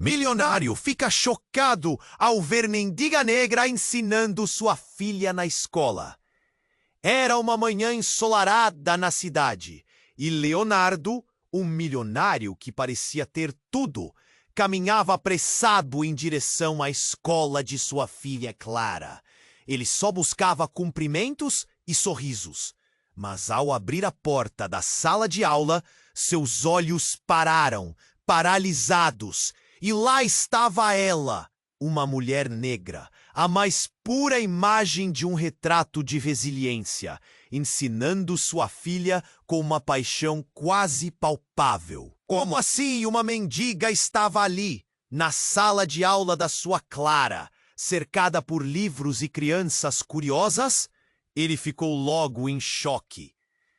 Milionário fica chocado ao ver mendiga negra ensinando sua filha na escola. Era uma manhã ensolarada na cidade e Leonardo, um milionário que parecia ter tudo, caminhava apressado em direção à escola de sua filha Clara. Ele só buscava cumprimentos e sorrisos, mas ao abrir a porta da sala de aula, seus olhos pararam, paralisados, e lá estava ela, uma mulher negra, a mais pura imagem de um retrato de resiliência, ensinando sua filha com uma paixão quase palpável. Como assim uma mendiga estava ali, na sala de aula da sua Clara, cercada por livros e crianças curiosas? Ele ficou logo em choque.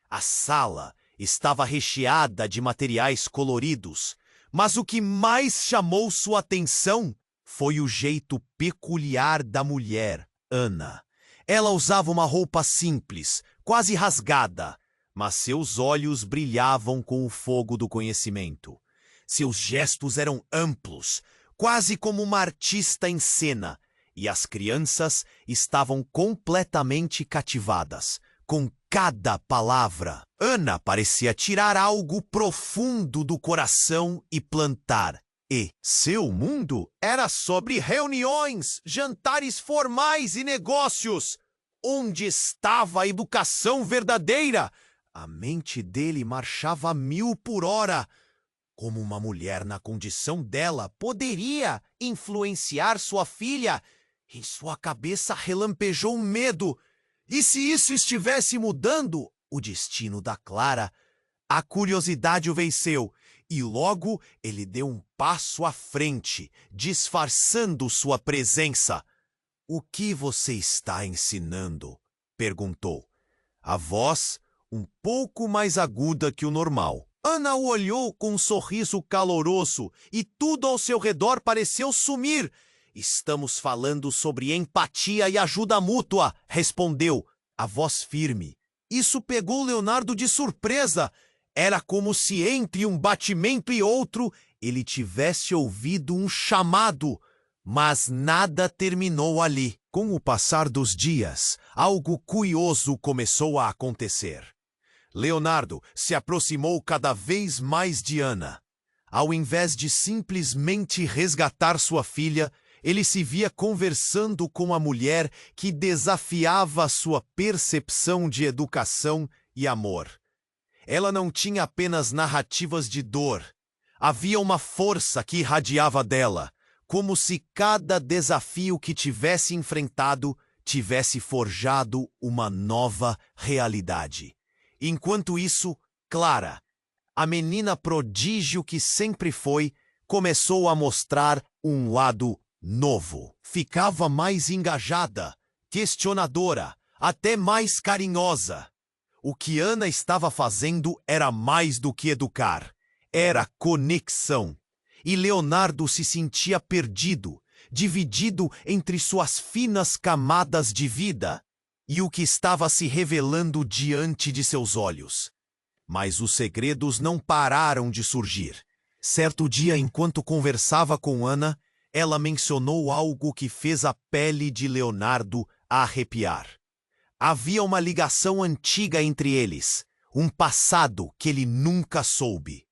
A sala estava recheada de materiais coloridos, mas o que mais chamou sua atenção foi o jeito peculiar da mulher, Ana. Ela usava uma roupa simples, quase rasgada, mas seus olhos brilhavam com o fogo do conhecimento. Seus gestos eram amplos, quase como uma artista em cena, e as crianças estavam completamente cativadas com cada palavra. Ana parecia tirar algo profundo do coração e plantar. E seu mundo era sobre reuniões, jantares formais e negócios. Onde estava a educação verdadeira? A mente dele marchava a 1000 por hora. Como uma mulher na condição dela poderia influenciar sua filha? Em sua cabeça relampejou um medo. E se isso estivesse mudando o destino da Clara? A curiosidade o venceu, e logo ele deu um passo à frente, disfarçando sua presença. "O que você está ensinando?" perguntou. A voz um pouco mais aguda que o normal. Ana o olhou com um sorriso caloroso e tudo ao seu redor pareceu sumir. "Estamos falando sobre empatia e ajuda mútua", respondeu, a voz firme. Isso pegou Leonardo de surpresa. Era como se entre um batimento e outro ele tivesse ouvido um chamado. Mas nada terminou ali. Com o passar dos dias, algo curioso começou a acontecer. Leonardo se aproximou cada vez mais de Ana. Ao invés de simplesmente resgatar sua filha, ele se via conversando com a mulher que desafiava sua percepção de educação e amor. Ela não tinha apenas narrativas de dor. Havia uma força que irradiava dela, como se cada desafio que tivesse enfrentado tivesse forjado uma nova realidade. Enquanto isso, Clara, a menina prodígio que sempre foi, começou a mostrar um lado novo. Ficava mais engajada, questionadora, até mais carinhosa. O que Ana estava fazendo era mais do que educar. Era conexão. E Leonardo se sentia perdido, dividido entre suas finas camadas de vida e o que estava se revelando diante de seus olhos. Mas os segredos não pararam de surgir. Certo dia, enquanto conversava com Ana, ela mencionou algo que fez a pele de Leonardo arrepiar. Havia uma ligação antiga entre eles, um passado que ele nunca soube.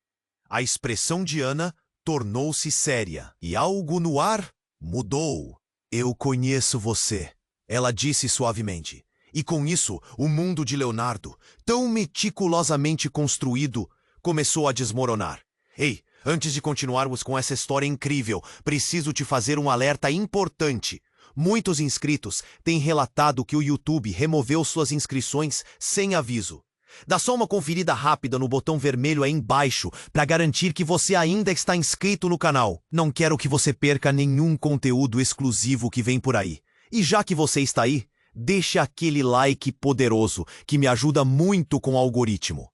A expressão de Ana tornou-se séria e algo no ar mudou. "Eu conheço você", ela disse suavemente. E com isso, o mundo de Leonardo, tão meticulosamente construído, começou a desmoronar. "Ei, antes de continuarmos com essa história incrível, preciso te fazer um alerta importante. Muitos inscritos têm relatado que o YouTube removeu suas inscrições sem aviso. Dá só uma conferida rápida no botão vermelho aí embaixo para garantir que você ainda está inscrito no canal. Não quero que você perca nenhum conteúdo exclusivo que vem por aí. E já que você está aí, deixe aquele like poderoso que me ajuda muito com o algoritmo.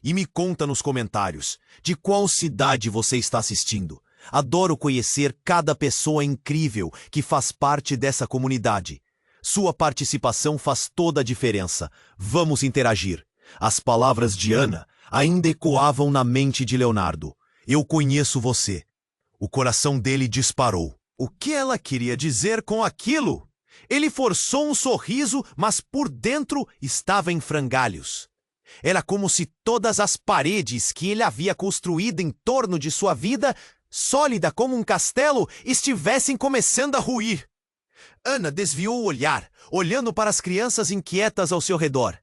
E me conta nos comentários de qual cidade você está assistindo. Adoro conhecer cada pessoa incrível que faz parte dessa comunidade. Sua participação faz toda a diferença. Vamos interagir." As palavras de Ana ainda ecoavam na mente de Leonardo. "Eu conheço você." O coração dele disparou. O que ela queria dizer com aquilo? Ele forçou um sorriso, mas por dentro estava em frangalhos. Era como se todas as paredes que ele havia construído em torno de sua vida, sólida como um castelo, estivessem começando a ruir. Ana desviou o olhar, olhando para as crianças inquietas ao seu redor.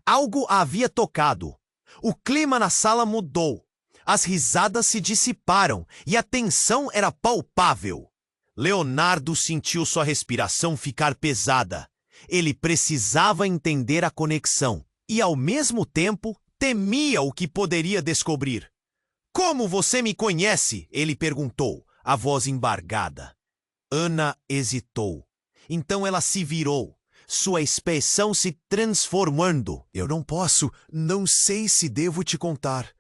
Algo a havia tocado. O clima na sala mudou. As risadas se dissiparam e a tensão era palpável. Leonardo sentiu sua respiração ficar pesada. Ele precisava entender a conexão e, ao mesmo tempo, temia o que poderia descobrir. "Como você me conhece?" ele perguntou, a voz embargada. Ana hesitou. Então ela se virou, sua expressão se transformando. "Eu não sei se devo te contar."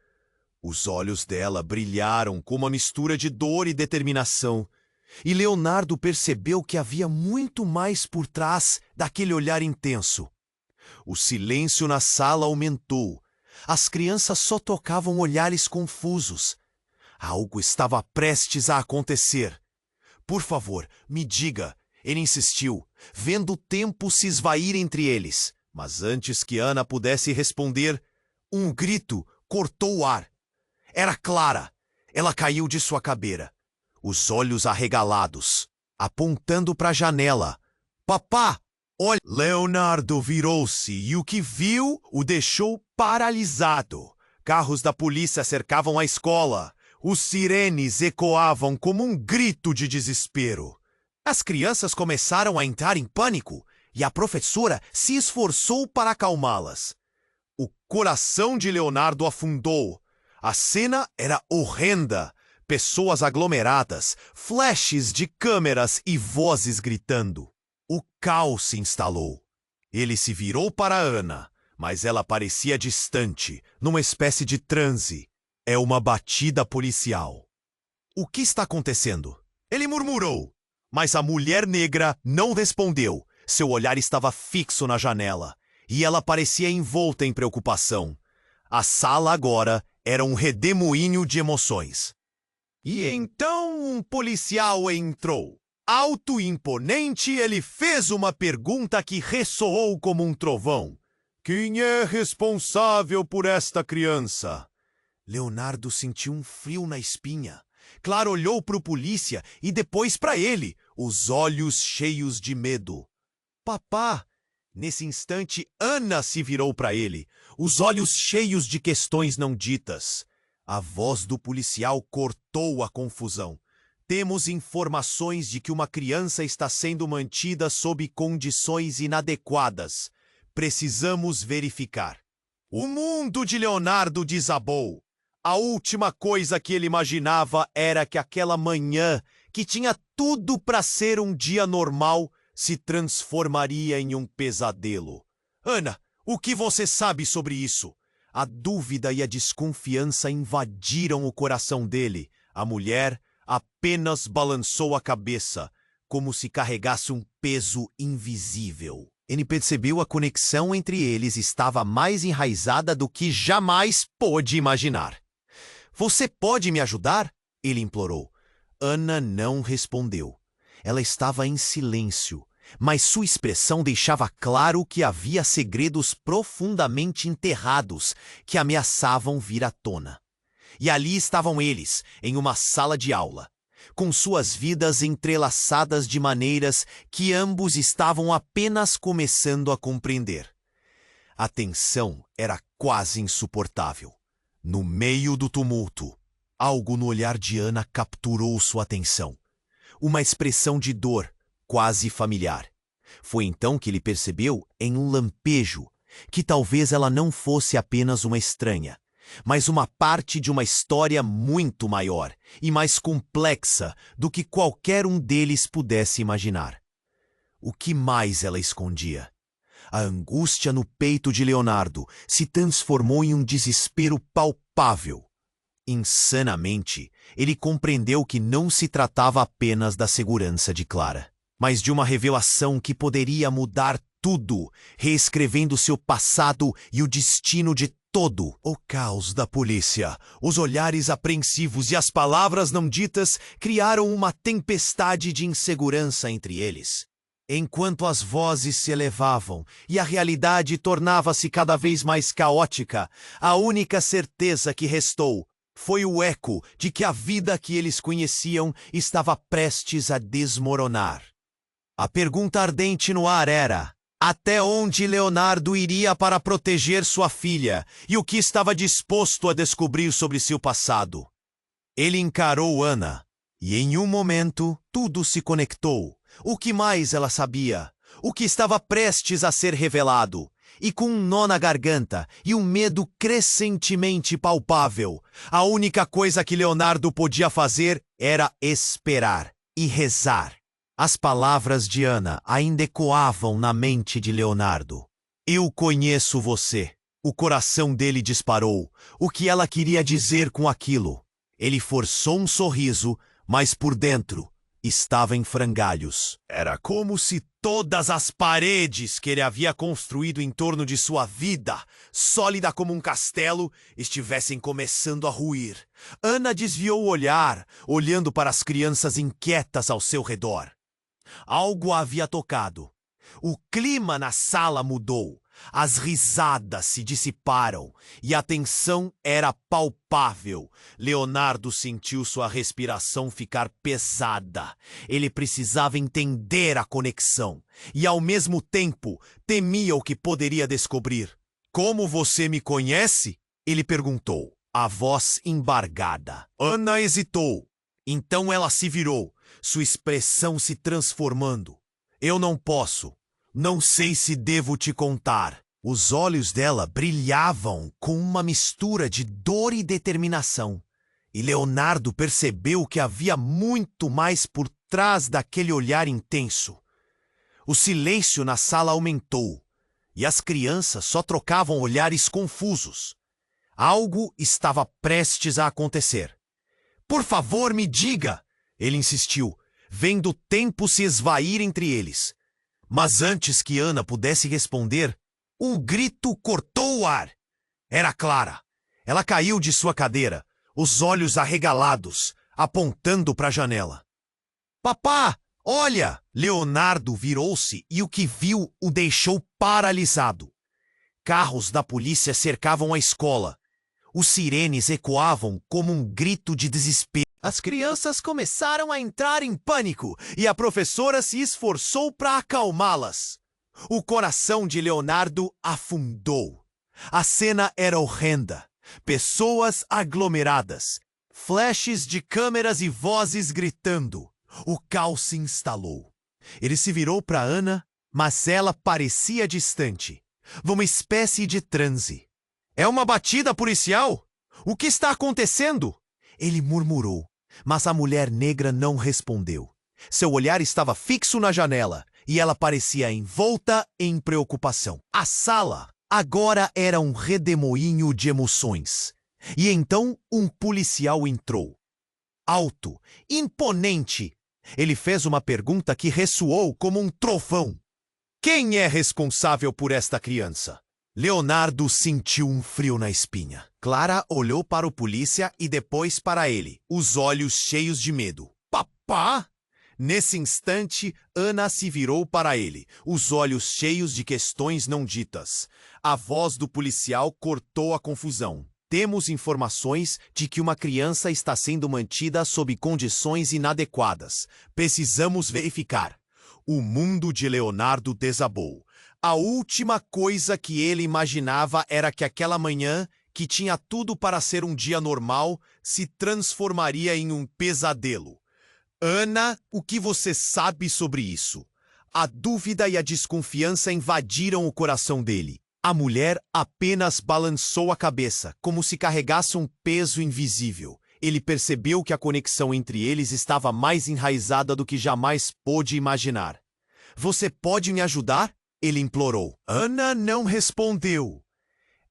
Os olhos dela brilharam com uma mistura de dor e determinação. E Leonardo percebeu que havia muito mais por trás daquele olhar intenso. O silêncio na sala aumentou. As crianças só trocavam olhares confusos. Algo estava prestes a acontecer. "Por favor, me diga", ele insistiu, vendo o tempo se esvair entre eles. Mas antes que Ana pudesse responder, um grito cortou o ar. Era Clara. Ela caiu de sua cadeira, os olhos arregalados, apontando para a janela. "Papá, olha!" Leonardo virou-se e o que viu o deixou paralisado. Carros da polícia cercavam a escola. Os sirenes ecoavam como um grito de desespero. As crianças começaram a entrar em pânico e a professora se esforçou para acalmá-las. O coração de Leonardo afundou. A cena era horrenda. Pessoas aglomeradas, flashes de câmeras e vozes gritando. O caos se instalou. Ele se virou para Ana, mas ela parecia distante, numa espécie de transe. "É uma batida policial." "O que está acontecendo?" ele murmurou. Mas a mulher negra não respondeu. Seu olhar estava fixo na janela, e ela parecia envolta em preocupação. A sala agora era um redemoinho de emoções. E então um policial entrou. Alto e imponente, ele fez uma pergunta que ressoou como um trovão. "Quem é responsável por esta criança?" Leonardo sentiu um frio na espinha. Clara olhou para o polícia e depois para ele, os olhos cheios de medo. "Papá!" Nesse instante, Ana se virou para ele, os olhos cheios de questões não ditas. A voz do policial cortou a confusão. "Temos informações de que uma criança está sendo mantida sob condições inadequadas. Precisamos verificar." O mundo de Leonardo desabou. A última coisa que ele imaginava era que aquela manhã, que tinha tudo para ser um dia normal, se transformaria em um pesadelo. "Ana, o que você sabe sobre isso?" A dúvida e a desconfiança invadiram o coração dele. A mulher apenas balançou a cabeça, como se carregasse um peso invisível. Ele percebeu a conexão entre eles estava mais enraizada do que jamais pôde imaginar. "Você pode me ajudar?" ele implorou. Ana não respondeu. Ela estava em silêncio, mas sua expressão deixava claro que havia segredos profundamente enterrados que ameaçavam vir à tona. E ali estavam eles, em uma sala de aula, com suas vidas entrelaçadas de maneiras que ambos estavam apenas começando a compreender. A tensão era quase insuportável. No meio do tumulto, algo no olhar de Ana capturou sua atenção. Uma expressão de dor, quase familiar. Foi então que ele percebeu, em um lampejo, que talvez ela não fosse apenas uma estranha, mas uma parte de uma história muito maior e mais complexa do que qualquer um deles pudesse imaginar. O que mais ela escondia? A angústia no peito de Leonardo se transformou em um desespero palpável. Insanamente, ele compreendeu que não se tratava apenas da segurança de Clara, mas de uma revelação que poderia mudar tudo, reescrevendo seu passado e o destino de todo. O caos da polícia, os olhares apreensivos e as palavras não ditas criaram uma tempestade de insegurança entre eles. Enquanto as vozes se elevavam e a realidade tornava-se cada vez mais caótica, a única certeza que restou foi o eco de que a vida que eles conheciam estava prestes a desmoronar. A pergunta ardente no ar era: até onde Leonardo iria para proteger sua filha e o que estava disposto a descobrir sobre seu passado? Ele encarou Ana, e em um momento tudo se conectou. O que mais ela sabia? O que estava prestes a ser revelado? E com um nó na garganta e um medo crescentemente palpável, a única coisa que Leonardo podia fazer era esperar e rezar. As palavras de Ana ainda ecoavam na mente de Leonardo. Eu conheço você. O coração dele disparou. O que ela queria dizer com aquilo? Ele forçou um sorriso, mas por dentro estava em frangalhos. Era como se todas as paredes que ele havia construído em torno de sua vida, sólida como um castelo, estivessem começando a ruir. Ana desviou o olhar, olhando para as crianças inquietas ao seu redor. Algo a havia tocado. O clima na sala mudou. As risadas se dissiparam e a tensão era palpável. Leonardo sentiu sua respiração ficar pesada. Ele precisava entender a conexão e, ao mesmo tempo, temia o que poderia descobrir. Como você me conhece? Ele perguntou, a voz embargada. Ana hesitou. Então ela se virou, sua expressão se transformando. Eu não posso. Não sei se devo te contar. Os olhos dela brilhavam com uma mistura de dor e determinação. E Leonardo percebeu que havia muito mais por trás daquele olhar intenso. O silêncio na sala aumentou, e as crianças só trocavam olhares confusos. Algo estava prestes a acontecer. Por favor, me diga! Ele insistiu, vendo o tempo se esvair entre eles. Mas antes que Ana pudesse responder, um grito cortou o ar. Era Clara. Ela caiu de sua cadeira, os olhos arregalados, apontando para a janela. Papá, olha! Leonardo virou-se e o que viu o deixou paralisado. Carros da polícia cercavam a escola. Os sirenes ecoavam como um grito de desespero. As crianças começaram a entrar em pânico e a professora se esforçou para acalmá-las. O coração de Leonardo afundou. A cena era horrenda. Pessoas aglomeradas, flashes de câmeras e vozes gritando. O caos se instalou. Ele se virou para Ana, mas ela parecia distante, numa espécie de transe. É uma batida policial? O que está acontecendo? Ele murmurou. Mas a mulher negra não respondeu. Seu olhar estava fixo na janela e ela parecia envolta em preocupação. A sala agora era um redemoinho de emoções. E então um policial entrou. Alto, imponente. Ele fez uma pergunta que ressoou como um trovão. Quem é responsável por esta criança? Leonardo sentiu um frio na espinha. Clara olhou para o polícia e depois para ele, os olhos cheios de medo. Papá? Nesse instante, Ana se virou para ele, os olhos cheios de questões não ditas. A voz do policial cortou a confusão. Temos informações de que uma criança está sendo mantida sob condições inadequadas. Precisamos verificar. O mundo de Leonardo desabou. A última coisa que ele imaginava era que aquela manhã, que tinha tudo para ser um dia normal, se transformaria em um pesadelo. Ana, o que você sabe sobre isso? A dúvida e a desconfiança invadiram o coração dele. A mulher apenas balançou a cabeça, como se carregasse um peso invisível. Ele percebeu que a conexão entre eles estava mais enraizada do que jamais pôde imaginar. Você pode me ajudar? Ele implorou. Ana não respondeu.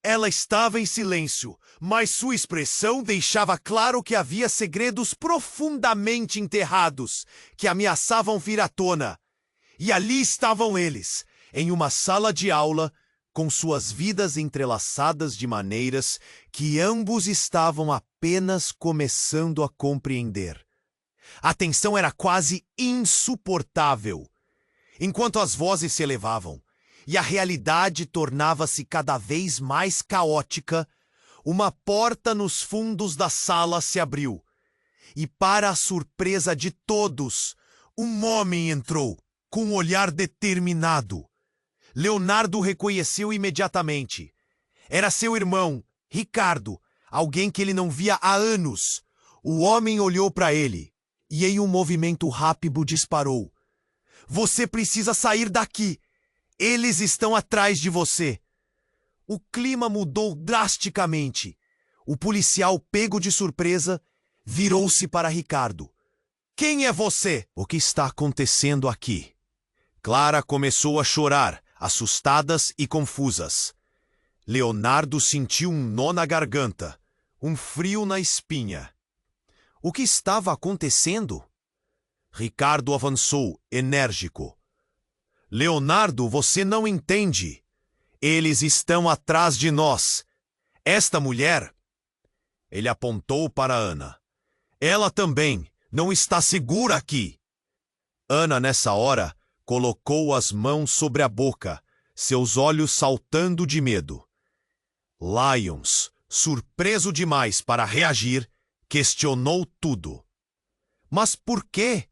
Ela estava em silêncio, mas sua expressão deixava claro que havia segredos profundamente enterrados, que ameaçavam vir à tona. E ali estavam eles, em uma sala de aula, com suas vidas entrelaçadas de maneiras que ambos estavam apenas começando a compreender. A tensão era quase insuportável. Enquanto as vozes se elevavam e a realidade tornava-se cada vez mais caótica, uma porta nos fundos da sala se abriu. E, para a surpresa de todos, um homem entrou, com um olhar determinado. Leonardo reconheceu imediatamente. Era seu irmão, Ricardo, alguém que ele não via há anos. O homem olhou para ele e, em um movimento rápido, disparou. Você precisa sair daqui. Eles estão atrás de você. O clima mudou drasticamente. O policial, pego de surpresa, virou-se para Ricardo. Quem é você? O que está acontecendo aqui? Clara começou a chorar, assustadas e confusas. Leonardo sentiu um nó na garganta, um frio na espinha. O que estava acontecendo? Ricardo avançou, enérgico. Leonardo, você não entende. Eles estão atrás de nós. Esta mulher... Ele apontou para Ana. Ela também não está segura aqui. Ana, nessa hora, colocou as mãos sobre a boca, seus olhos saltando de medo. Lyons, surpreso demais para reagir, questionou tudo. Mas por quê?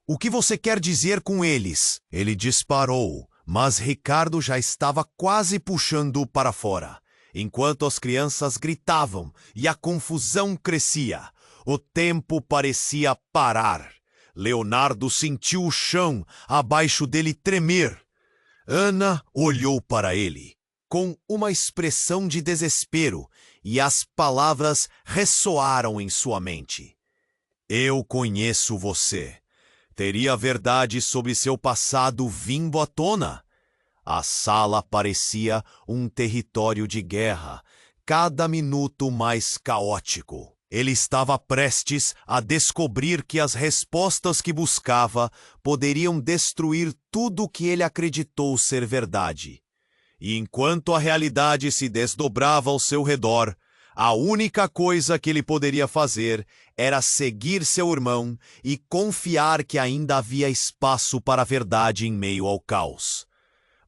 O que você quer dizer com eles? Ele disparou, mas Ricardo já estava quase puxando-o para fora. Enquanto as crianças gritavam e a confusão crescia, o tempo parecia parar. Leonardo sentiu o chão abaixo dele tremer. Ana olhou para ele, com uma expressão de desespero, e as palavras ressoaram em sua mente. Eu conheço você. Teria a verdade sobre seu passado vindo à tona? A sala parecia um território de guerra, cada minuto mais caótico. Ele estava prestes a descobrir que as respostas que buscava poderiam destruir tudo o que ele acreditou ser verdade. E enquanto a realidade se desdobrava ao seu redor, a única coisa que ele poderia fazer era seguir seu irmão e confiar que ainda havia espaço para a verdade em meio ao caos.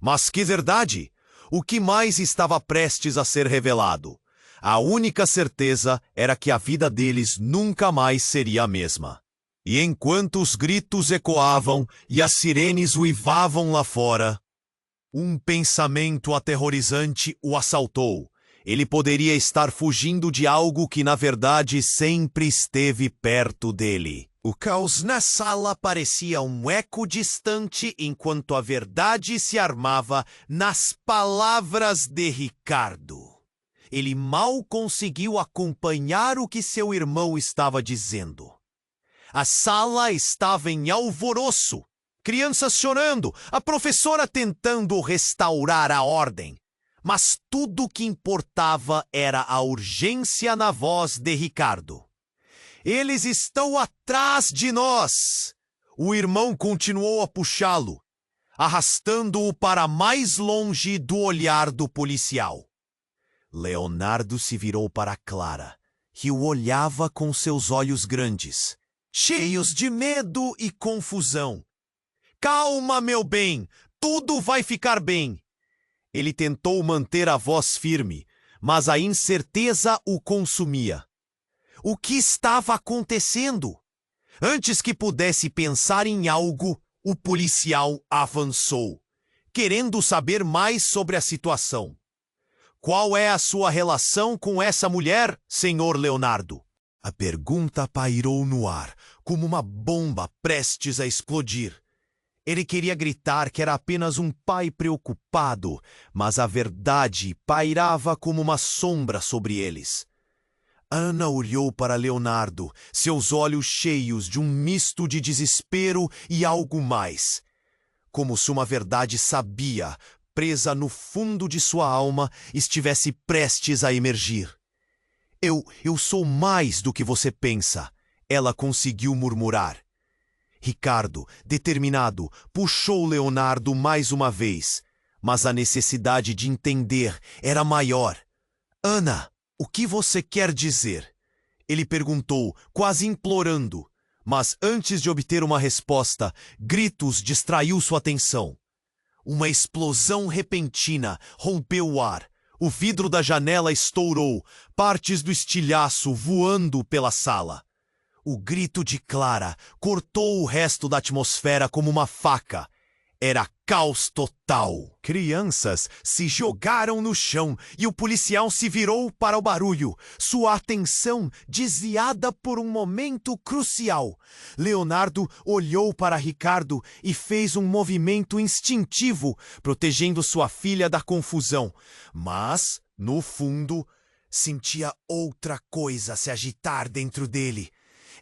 Mas que verdade? O que mais estava prestes a ser revelado? A única certeza era que a vida deles nunca mais seria a mesma. E enquanto os gritos ecoavam e as sirenes uivavam lá fora, um pensamento aterrorizante o assaltou. Ele poderia estar fugindo de algo que, na verdade, sempre esteve perto dele. O caos na sala parecia um eco distante enquanto a verdade se armava nas palavras de Ricardo. Ele mal conseguiu acompanhar o que seu irmão estava dizendo. A sala estava em alvoroço. Crianças chorando, a professora tentando restaurar a ordem. Mas tudo o que importava era a urgência na voz de Ricardo. Eles estão atrás de nós! O irmão continuou a puxá-lo, arrastando-o para mais longe do olhar do policial. Leonardo se virou para Clara, que o olhava com seus olhos grandes, cheios de medo e confusão. Calma, meu bem, tudo vai ficar bem. Ele tentou manter a voz firme, mas a incerteza o consumia. O que estava acontecendo? Antes que pudesse pensar em algo, o policial avançou, querendo saber mais sobre a situação. Qual é a sua relação com essa mulher, senhor Leonardo? A pergunta pairou no ar, como uma bomba prestes a explodir. Ele queria gritar que era apenas um pai preocupado, mas a verdade pairava como uma sombra sobre eles. Ana olhou para Leonardo, seus olhos cheios de um misto de desespero e algo mais. Como se uma verdade sabia, presa no fundo de sua alma, estivesse prestes a emergir. Eu sou mais do que você pensa, ela conseguiu murmurar. Ricardo, determinado, puxou Leonardo mais uma vez, mas a necessidade de entender era maior. Ana, o que você quer dizer? Ele perguntou, quase implorando. Mas antes de obter uma resposta, gritos distraiu sua atenção. Uma explosão repentina rompeu o ar. O vidro da janela estourou, partes do estilhaço voando pela sala. O grito de Clara cortou o resto da atmosfera como uma faca. Era caos total. Crianças se jogaram no chão e o policial se virou para o barulho, sua atenção desviada por um momento crucial. Leonardo olhou para Ricardo e fez um movimento instintivo, protegendo sua filha da confusão. Mas, no fundo, sentia outra coisa se agitar dentro dele.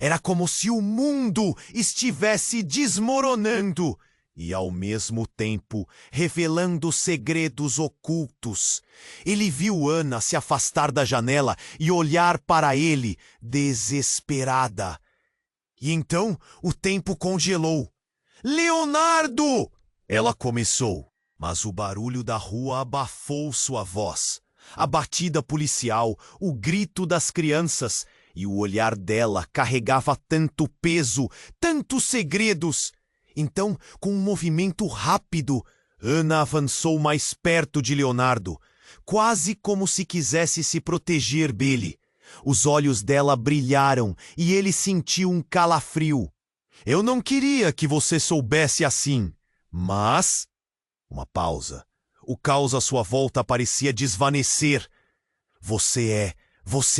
Era como se o mundo estivesse desmoronando. E, ao mesmo tempo, revelando segredos ocultos. Ele viu Ana se afastar da janela e olhar para ele, desesperada. E então o tempo congelou. "Leonardo!" Ela começou, mas o barulho da rua abafou sua voz. A batida policial, o grito das crianças e o olhar dela carregava tanto peso, tantos segredos. Então, com um movimento rápido, Ana avançou mais perto de Leonardo, quase como se quisesse se proteger dele. Os olhos dela brilharam e ele sentiu um calafrio. "Eu não queria que você soubesse assim, mas..." Uma pausa. O caos à sua volta parecia desvanecer. Você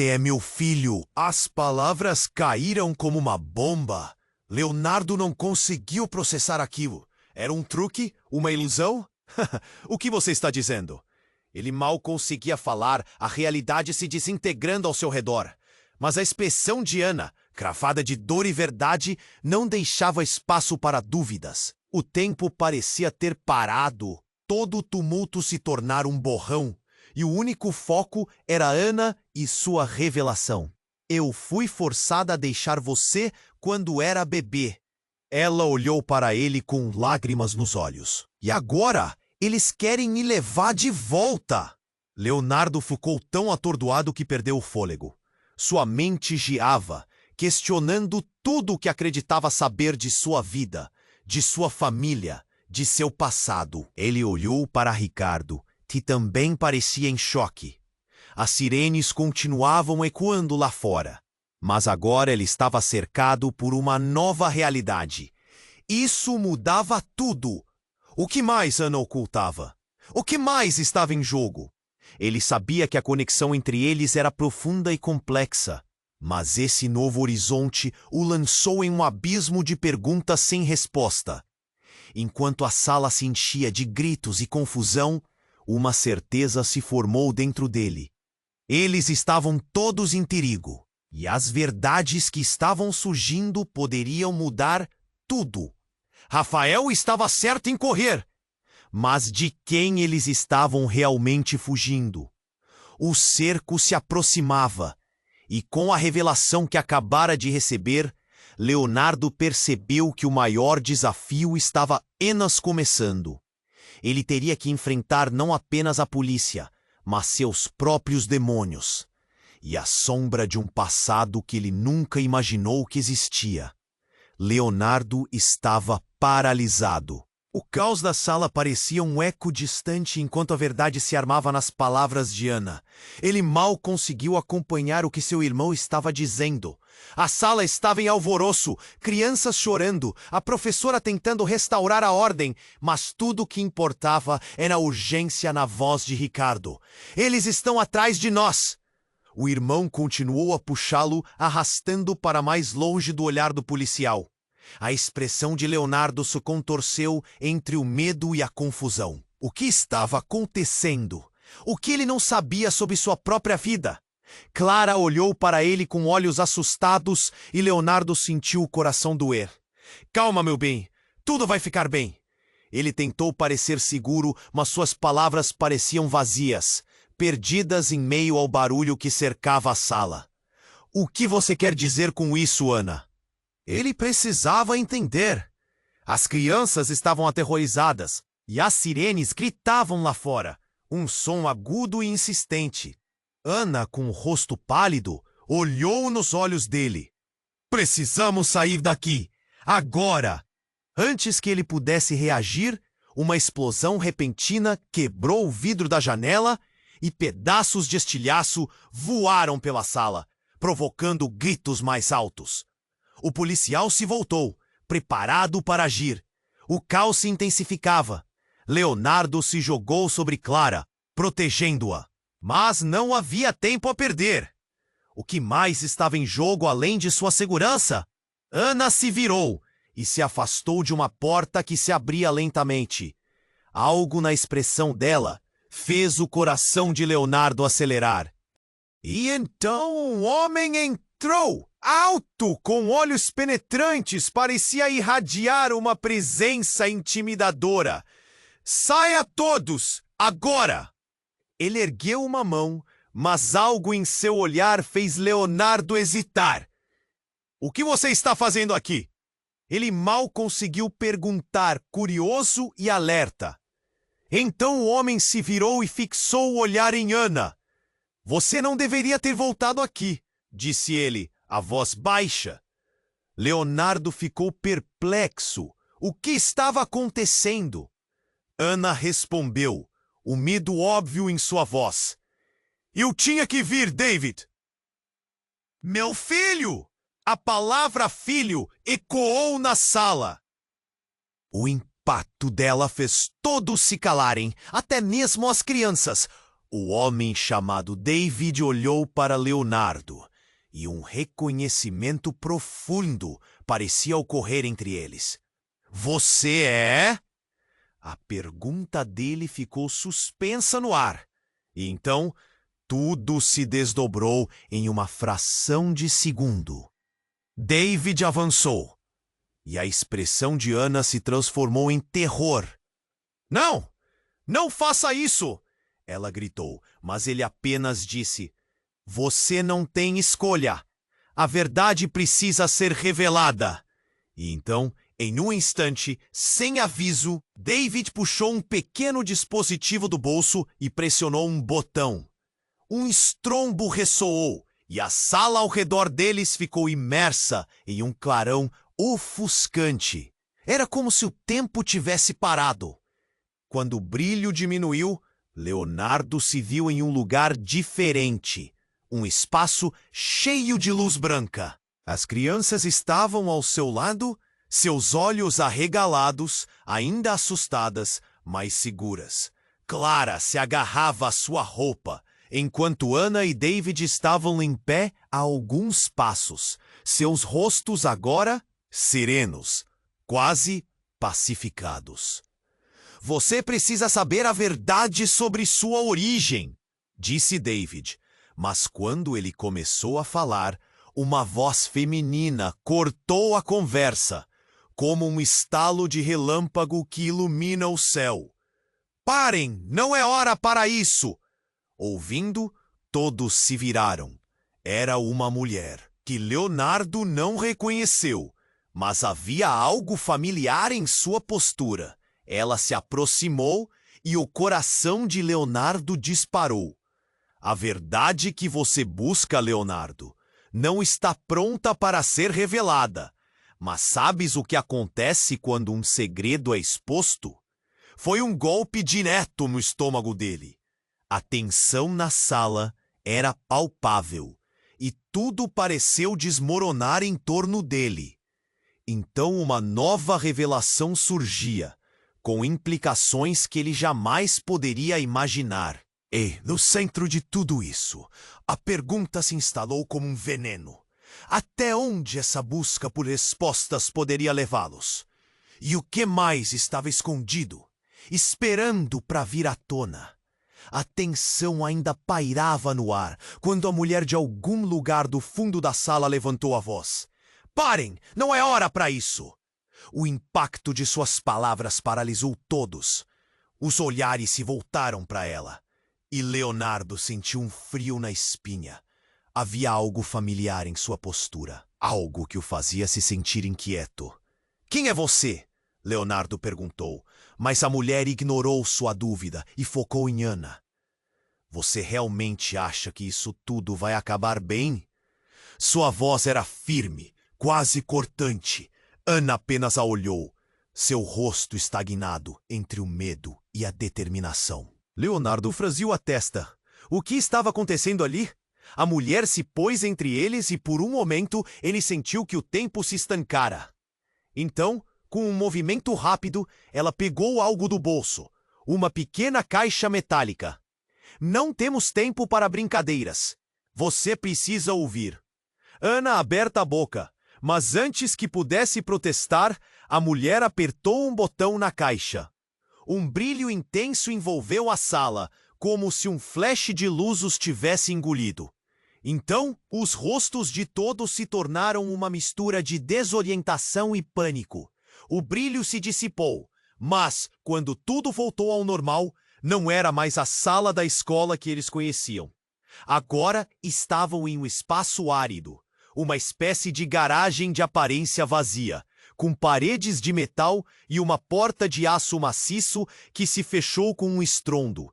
é meu filho." As palavras caíram como uma bomba. Leonardo não conseguiu processar aquilo. Era um truque? Uma ilusão? O que você está dizendo? Ele mal conseguia falar, a realidade se desintegrando ao seu redor. Mas a expressão de Ana, cravada de dor e verdade, não deixava espaço para dúvidas. O tempo parecia ter parado. Todo o tumulto se tornara um borrão. E o único foco era Ana e sua revelação. "Eu fui forçada a deixar você quando era bebê." Ela olhou para ele com lágrimas nos olhos. "E agora, eles querem me levar de volta." Leonardo ficou tão atordoado que perdeu o fôlego. Sua mente girava, questionando tudo o que acreditava saber de sua vida, de sua família, de seu passado. Ele olhou para Ricardo, que também parecia em choque. As sirenes continuavam ecoando lá fora. Mas agora ele estava cercado por uma nova realidade. Isso mudava tudo. O que mais Ana ocultava? O que mais estava em jogo? Ele sabia que a conexão entre eles era profunda e complexa. Mas esse novo horizonte o lançou em um abismo de perguntas sem resposta. Enquanto a sala se enchia de gritos e confusão, uma certeza se formou dentro dele. Eles estavam todos em perigo, e as verdades que estavam surgindo poderiam mudar tudo. Rafael estava certo em correr, mas de quem eles estavam realmente fugindo? O cerco se aproximava, e com a revelação que acabara de receber, Leonardo percebeu que o maior desafio estava apenas começando. Ele teria que enfrentar não apenas a polícia, mas seus próprios demônios, e a sombra de um passado que ele nunca imaginou que existia. Leonardo estava paralisado. O caos da sala parecia um eco distante enquanto a verdade se armava nas palavras de Ana. Ele mal conseguiu acompanhar o que seu irmão estava dizendo. A sala estava em alvoroço, crianças chorando, a professora tentando restaurar a ordem, mas tudo o que importava era a urgência na voz de Ricardo. "Eles estão atrás de nós!" O irmão continuou a puxá-lo, arrastando para mais longe do olhar do policial. A expressão de Leonardo se contorceu entre o medo e a confusão. O que estava acontecendo? O que ele não sabia sobre sua própria vida? Clara olhou para ele com olhos assustados e Leonardo sentiu o coração doer. "Calma, meu bem. Tudo vai ficar bem." Ele tentou parecer seguro, mas suas palavras pareciam vazias, perdidas em meio ao barulho que cercava a sala. "O que você quer dizer com isso, Ana?" Ele precisava entender. As crianças estavam aterrorizadas, e as sirenes gritavam lá fora, um som agudo e insistente. Ana, com o rosto pálido, olhou nos olhos dele. Precisamos sair daqui, agora! Antes que ele pudesse reagir, uma explosão repentina quebrou o vidro da janela e pedaços de estilhaço voaram pela sala, provocando gritos mais altos. O policial se voltou, preparado para agir. O caos se intensificava. Leonardo se jogou sobre Clara, protegendo-a. Mas não havia tempo a perder. O que mais estava em jogo além de sua segurança? Ana se virou e se afastou de uma porta que se abria lentamente. Algo na expressão dela fez o coração de Leonardo acelerar. E então um homem entrou, alto, com olhos penetrantes, parecia irradiar uma presença intimidadora. Saia todos, agora! Ele ergueu uma mão, mas algo em seu olhar fez Leonardo hesitar. O que você está fazendo aqui? Ele mal conseguiu perguntar, curioso e alerta. Então o homem se virou e fixou o olhar em Ana. Você não deveria ter voltado aqui, disse ele, a voz baixa. Leonardo ficou perplexo. O que estava acontecendo? Ana respondeu, o medo óbvio em sua voz. Eu tinha que vir, David. Meu filho! A palavra filho ecoou na sala. O impacto dela fez todos se calarem, até mesmo as crianças. O homem chamado David olhou para Leonardo, e um reconhecimento profundo parecia ocorrer entre eles. Você é? A pergunta dele ficou suspensa no ar. E então, tudo se desdobrou em uma fração de segundo. David avançou, e a expressão de Ana se transformou em terror. Não! Não faça isso! Ela gritou, mas ele apenas disse, você não tem escolha. A verdade precisa ser revelada. E então, em um instante, sem aviso, David puxou um pequeno dispositivo do bolso e pressionou um botão. Um estrondo ressoou e a sala ao redor deles ficou imersa em um clarão ofuscante. Era como se o tempo tivesse parado. Quando o brilho diminuiu, Leonardo se viu em um lugar diferente. Um espaço cheio de luz branca. As crianças estavam ao seu lado, seus olhos arregalados, ainda assustadas, mas seguras. Clara se agarrava à sua roupa, enquanto Ana e David estavam em pé a alguns passos, seus rostos agora serenos, quase pacificados. Você precisa saber a verdade sobre sua origem, disse David, mas quando ele começou a falar, uma voz feminina cortou a conversa, como um estalo de relâmpago que ilumina o céu. Parem, não é hora para isso! Ouvindo, todos se viraram. Era uma mulher, que Leonardo não reconheceu, mas havia algo familiar em sua postura. Ela se aproximou e o coração de Leonardo disparou. A verdade que você busca, Leonardo, não está pronta para ser revelada. Mas sabes o que acontece quando um segredo é exposto? Foi um golpe direto no estômago dele. A tensão na sala era palpável e tudo pareceu desmoronar em torno dele. Então uma nova revelação surgia, com implicações que ele jamais poderia imaginar. E, no centro de tudo isso, a pergunta se instalou como um veneno. Até onde essa busca por respostas poderia levá-los? E o que mais estava escondido, esperando para vir à tona? A tensão ainda pairava no ar, quando a mulher de algum lugar do fundo da sala levantou a voz. Parem! Não é hora para isso! O impacto de suas palavras paralisou todos. Os olhares se voltaram para ela. E Leonardo sentiu um frio na espinha. Havia algo familiar em sua postura. Algo que o fazia se sentir inquieto. Quem é você? Leonardo perguntou, Mas a mulher ignorou sua dúvida e focou em Ana. Você realmente acha que isso tudo vai acabar bem? Sua voz era firme, quase cortante. Ana apenas a olhou, seu rosto estagnado entre o medo e a determinação. Leonardo franziu a testa. O que estava acontecendo ali? A mulher se pôs entre eles e por um momento ele sentiu que o tempo se estancara. Então, com um movimento rápido, ela pegou algo do bolso, uma pequena caixa metálica. Não temos tempo para brincadeiras. Você precisa ouvir. Ana aberta a boca, mas antes que pudesse protestar, a mulher apertou um botão na caixa. Um brilho intenso envolveu a sala, como se um flash de luz os tivesse engolido. Então, os rostos de todos se tornaram uma mistura de desorientação e pânico. O brilho se dissipou, mas, quando tudo voltou ao normal, não era mais a sala da escola que eles conheciam. Agora estavam em um espaço árido, uma espécie de garagem de aparência vazia, com paredes de metal e uma porta de aço maciço que se fechou com um estrondo.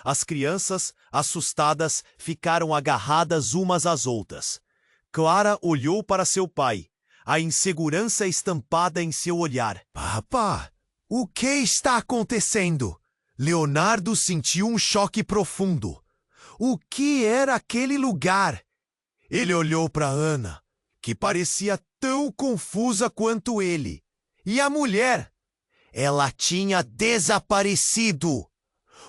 As crianças, assustadas, ficaram agarradas umas às outras. Clara olhou para seu pai, a insegurança estampada em seu olhar. Papá, o que está acontecendo? Leonardo sentiu um choque profundo. O que era aquele lugar? Ele olhou para Ana, que parecia tão confusa quanto ele. E a mulher? Ela tinha desaparecido.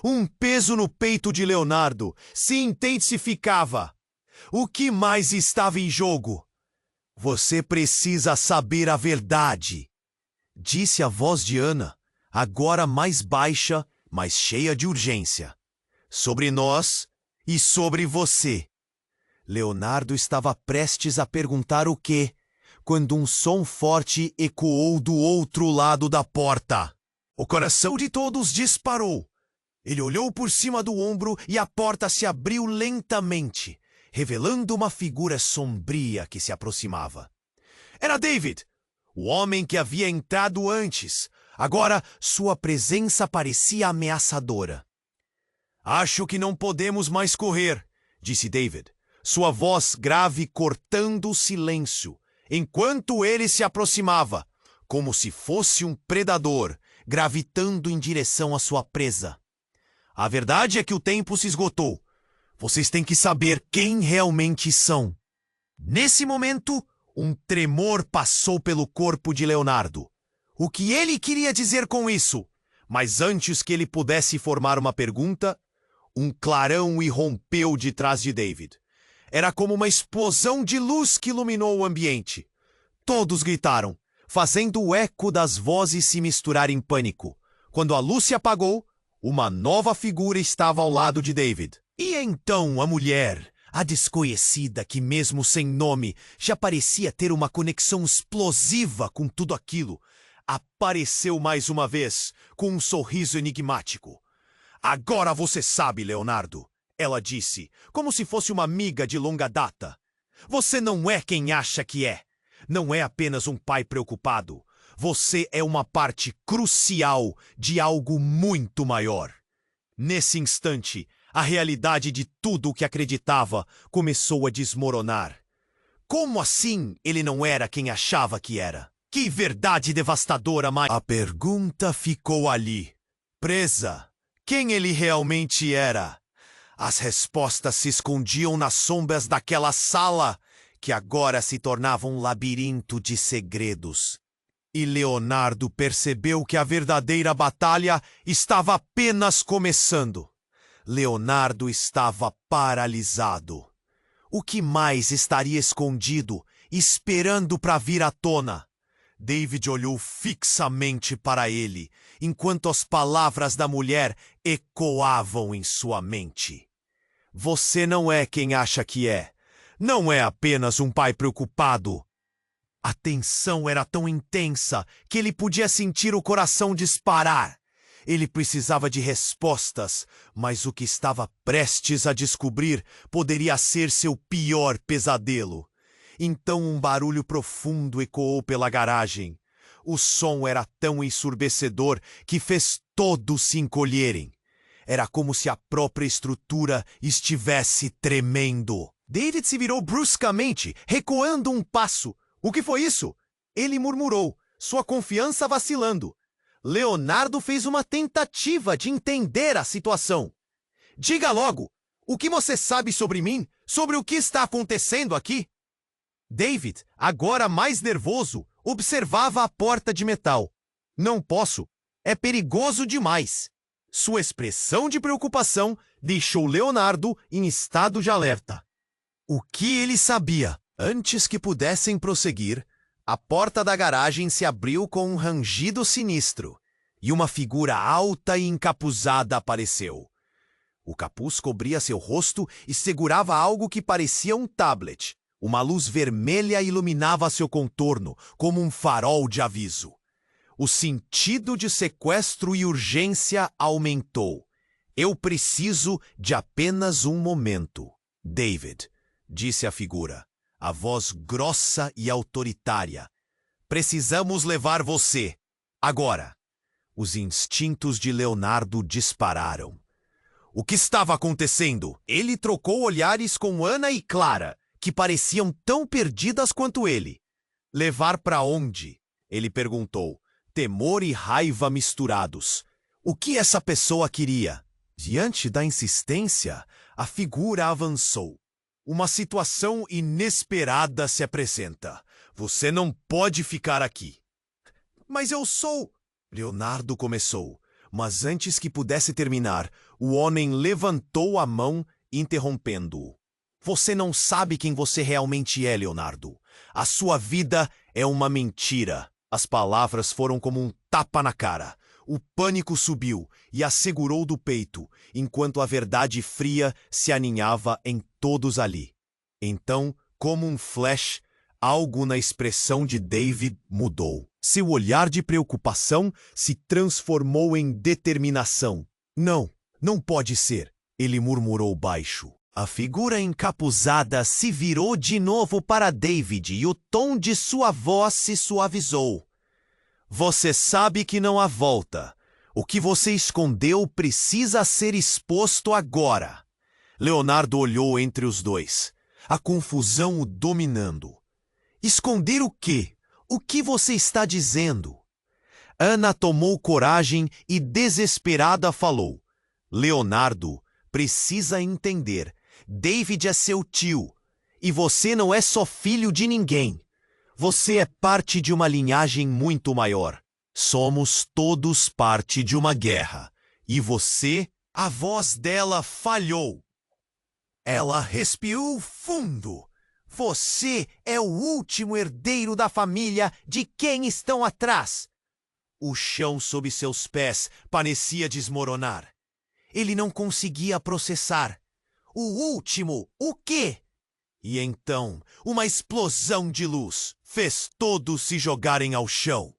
Um peso no peito de Leonardo se intensificava. O que mais estava em jogo? Você precisa saber a verdade, disse a voz de Ana, agora mais baixa, mas cheia de urgência. Sobre nós e sobre você. Leonardo estava prestes a perguntar o quê, quando um som forte ecoou do outro lado da porta. O coração de todos disparou. Ele olhou por cima do ombro e a porta se abriu lentamente, revelando uma figura sombria que se aproximava. Era David, o homem que havia entrado antes. Agora, sua presença parecia ameaçadora. Acho que não podemos mais correr, disse David, sua voz grave cortando o silêncio, enquanto ele se aproximava, como se fosse um predador, gravitando em direção à sua presa. A verdade é que o tempo se esgotou. Vocês têm que saber quem realmente são. Nesse momento, um tremor passou pelo corpo de Leonardo. O que ele queria dizer com isso? Mas antes que ele pudesse formar uma pergunta, um clarão irrompeu de trás de David. Era como uma explosão de luz que iluminou o ambiente. Todos gritaram, fazendo o eco das vozes se misturar em pânico. Quando a luz se apagou, uma nova figura estava ao lado de David. E então a mulher, a desconhecida que mesmo sem nome já parecia ter uma conexão explosiva com tudo aquilo, apareceu mais uma vez com um sorriso enigmático. Agora você sabe, Leonardo, ela disse, como se fosse uma amiga de longa data. Você não é quem acha que é. Não é apenas um pai preocupado. Você é uma parte crucial de algo muito maior. Nesse instante, a realidade de tudo o que acreditava começou a desmoronar. Como assim ele não era quem achava que era? Que verdade devastadora, mas... A pergunta ficou ali, presa. Quem ele realmente era? As respostas se escondiam nas sombras daquela sala, que agora se tornava um labirinto de segredos. E Leonardo percebeu que a verdadeira batalha estava apenas começando. Leonardo estava paralisado. O que mais estaria escondido, esperando para vir à tona? David olhou fixamente para ele, enquanto as palavras da mulher ecoavam em sua mente. Você não é quem acha que é. Não é apenas um pai preocupado. A tensão era tão intensa que ele podia sentir o coração disparar. Ele precisava de respostas, mas o que estava prestes a descobrir poderia ser seu pior pesadelo. Então um barulho profundo ecoou pela garagem. O som era tão ensurdecedor que fez todos se encolherem. Era como se a própria estrutura estivesse tremendo. David se virou bruscamente, recuando um passo. O que foi isso? Ele murmurou, sua confiança vacilando. Leonardo fez uma tentativa de entender a situação. Diga logo, o que você sabe sobre mim? Sobre o que está acontecendo aqui? David, agora mais nervoso, observava a porta de metal. Não posso. É perigoso demais. Sua expressão de preocupação deixou Leonardo em estado de alerta. O que ele sabia? Antes que pudessem prosseguir, a porta da garagem se abriu com um rangido sinistro e uma figura alta e encapuzada apareceu. O capuz cobria seu rosto e segurava algo que parecia um tablet. Uma luz vermelha iluminava seu contorno, como um farol de aviso. O sentido de sequestro e urgência aumentou. Eu preciso de apenas um momento. David, disse a figura, a voz grossa e autoritária. Precisamos levar você. Agora. Os instintos de Leonardo dispararam. O que estava acontecendo? Ele trocou olhares com Ana e Clara, que pareciam tão perdidas quanto ele. Levar para onde? Ele perguntou, temor e raiva misturados. O que essa pessoa queria? Diante da insistência, a figura avançou. Uma situação inesperada se apresenta. Você não pode ficar aqui. Mas eu sou... Leonardo começou, mas antes que pudesse terminar, o homem levantou a mão, interrompendo-o. Você não sabe quem você realmente é, Leonardo. A sua vida é uma mentira. As palavras foram como um tapa na cara. O pânico subiu e a segurou do peito, enquanto a verdade fria se aninhava em todos ali. Então, como um flash, algo na expressão de David mudou. Seu olhar de preocupação se transformou em determinação. Não, não pode ser, ele murmurou baixo. A figura encapuzada se virou de novo para David e o tom de sua voz se suavizou. Você sabe que não há volta. O que você escondeu precisa ser exposto agora. Leonardo olhou entre os dois, a confusão o dominando. Esconder o quê? O que você está dizendo? Ana tomou coragem e desesperada falou. Leonardo, precisa entender. David é seu tio. E você não é só filho de ninguém. Você é parte de uma linhagem muito maior. Somos todos parte de uma guerra. E você, a voz dela falhou. Ela respirou fundo. Você é o último herdeiro da família de quem estão atrás. O chão sob seus pés parecia desmoronar. Ele não conseguia processar. O último, o quê? E então, uma explosão de luz fez todos se jogarem ao chão.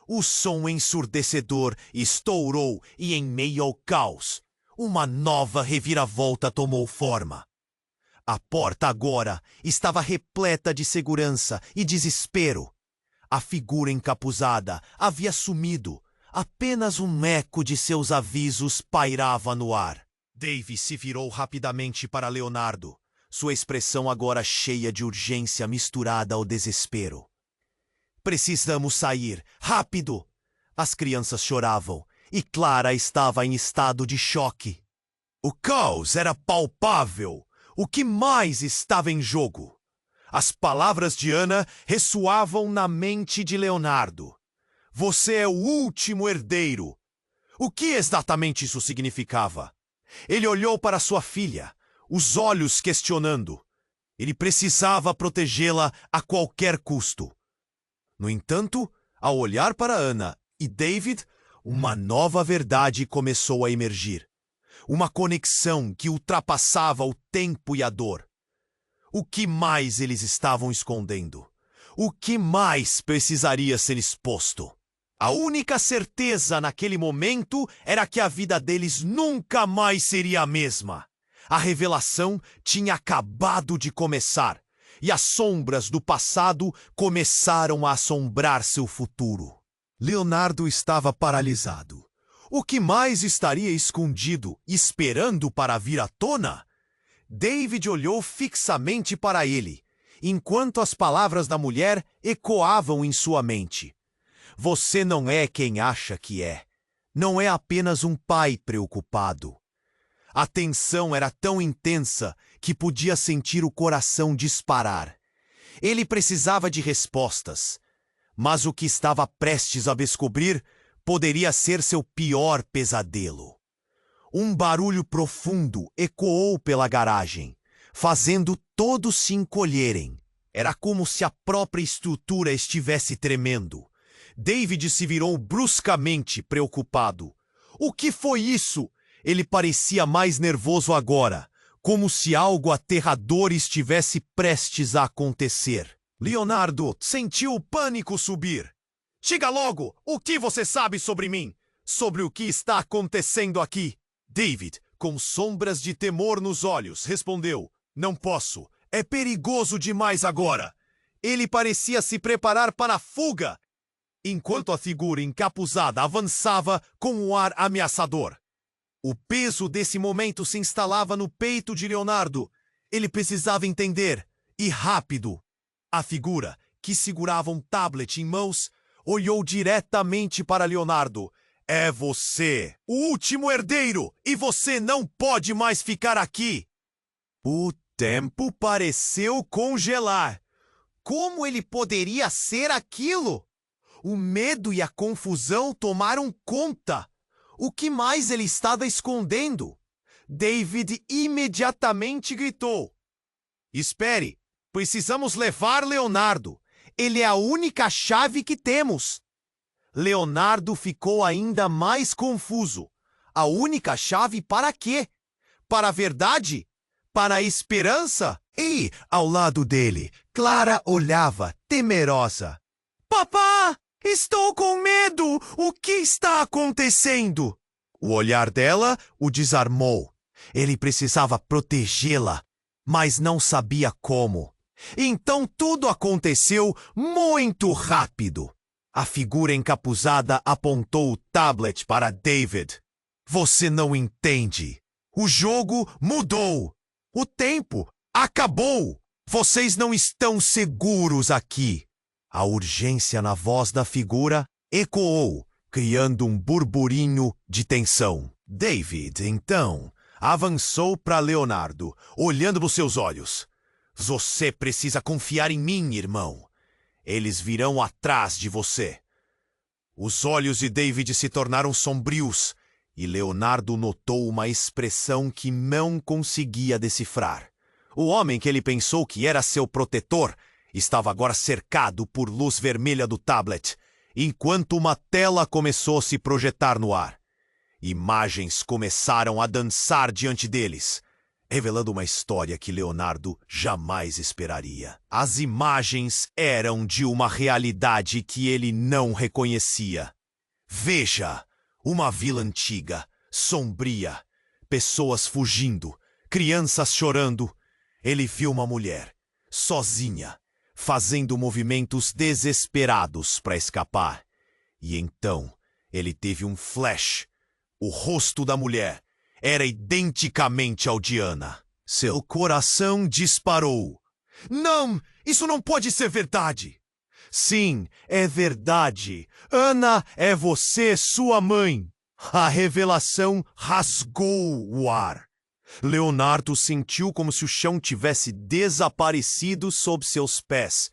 O som ensurdecedor estourou e, em meio ao caos, uma nova reviravolta tomou forma. A porta agora estava repleta de segurança e desespero. A figura encapuzada havia sumido. Apenas um eco de seus avisos pairava no ar. Dave se virou rapidamente para Leonardo, sua expressão agora cheia de urgência misturada ao desespero. Precisamos sair, rápido! As crianças choravam e Clara estava em estado de choque. O caos era palpável. O que mais estava em jogo? As palavras de Ana ressoavam na mente de Leonardo. Você é o último herdeiro. O que exatamente isso significava? Ele olhou para sua filha, os olhos questionando. Ele precisava protegê-la a qualquer custo. No entanto, ao olhar para Ana e David, uma nova verdade começou a emergir. Uma conexão que ultrapassava o tempo e a dor. O que mais eles estavam escondendo? O que mais precisaria ser exposto? A única certeza naquele momento era que a vida deles nunca mais seria a mesma. A revelação tinha acabado de começar, e as sombras do passado começaram a assombrar seu futuro. Leonardo estava paralisado. O que mais estaria escondido, esperando para vir à tona? David olhou fixamente para ele, enquanto as palavras da mulher ecoavam em sua mente. Você não é quem acha que é. Não é apenas um pai preocupado. A tensão era tão intensa que podia sentir o coração disparar. Ele precisava de respostas, mas o que estava prestes a descobrir poderia ser seu pior pesadelo. Um barulho profundo ecoou pela garagem, fazendo todos se encolherem. Era como se a própria estrutura estivesse tremendo. David se virou bruscamente, preocupado. O que foi isso? Ele parecia mais nervoso agora, como se algo aterrador estivesse prestes a acontecer. Leonardo sentiu o pânico subir. Diga logo, o que você sabe sobre mim? Sobre o que está acontecendo aqui? David, com sombras de temor nos olhos, respondeu: Não posso. É perigoso demais agora. Ele parecia se preparar para a fuga, enquanto a figura encapuzada avançava com um ar ameaçador. O peso desse momento se instalava no peito de Leonardo. Ele precisava entender, e rápido. A figura, que segurava um tablet em mãos, olhou diretamente para Leonardo. É você, o último herdeiro, e você não pode mais ficar aqui. O tempo pareceu congelar. Como ele poderia ser aquilo? O medo e a confusão tomaram conta. O que mais ele estava escondendo? David imediatamente gritou: Espere, precisamos levar Leonardo. Ele é a única chave que temos. Leonardo ficou ainda mais confuso. A única chave para quê? Para a verdade? Para a esperança? E, ao lado dele, Clara olhava, temerosa. Papá, estou com medo! O que está acontecendo? O olhar dela o desarmou. Ele precisava protegê-la, mas não sabia como. Então tudo aconteceu muito rápido. A figura encapuzada apontou o tablet para David. Você não entende. O jogo mudou. O tempo acabou. Vocês não estão seguros aqui. A urgência na voz da figura ecoou, criando um burburinho de tensão. David, então, avançou para Leonardo, olhando nos seus olhos. Você precisa confiar em mim, irmão. Eles virão atrás de você. Os olhos de David se tornaram sombrios e Leonardo notou uma expressão que não conseguia decifrar. O homem que ele pensou que era seu protetor estava agora cercado por luz vermelha do tablet, enquanto uma tela começou a se projetar no ar. Imagens começaram a dançar diante deles, revelando uma história que Leonardo jamais esperaria. As imagens eram de uma realidade que ele não reconhecia. Veja, uma vila antiga, sombria, pessoas fugindo, crianças chorando. Ele viu uma mulher, sozinha, fazendo movimentos desesperados para escapar. E então, ele teve um flash. O rosto da mulher era identicamente ao de Ana. Seu coração disparou. Não, isso não pode ser verdade. Sim, é verdade. Ana é você, sua mãe. A revelação rasgou o ar. Leonardo sentiu como se o chão tivesse desaparecido sob seus pés.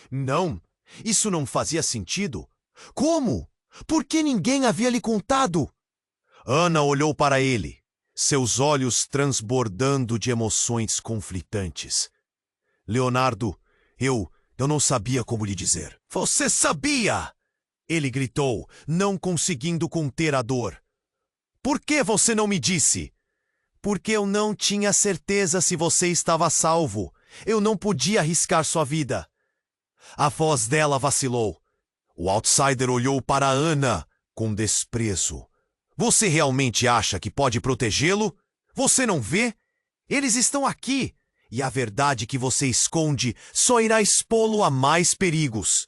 Não, isso não fazia sentido. Como? Por que ninguém havia lhe contado? Ana olhou para ele, seus olhos transbordando de emoções conflitantes. Leonardo, eu não sabia como lhe dizer. Você sabia! Ele gritou, não conseguindo conter a dor. Por que você não me disse? Porque eu não tinha certeza se você estava salvo. Eu não podia arriscar sua vida. A voz dela vacilou. O outsider olhou para Ana com desprezo. Você realmente acha que pode protegê-lo? Você não vê? Eles estão aqui, e a verdade que você esconde só irá expô-lo a mais perigos.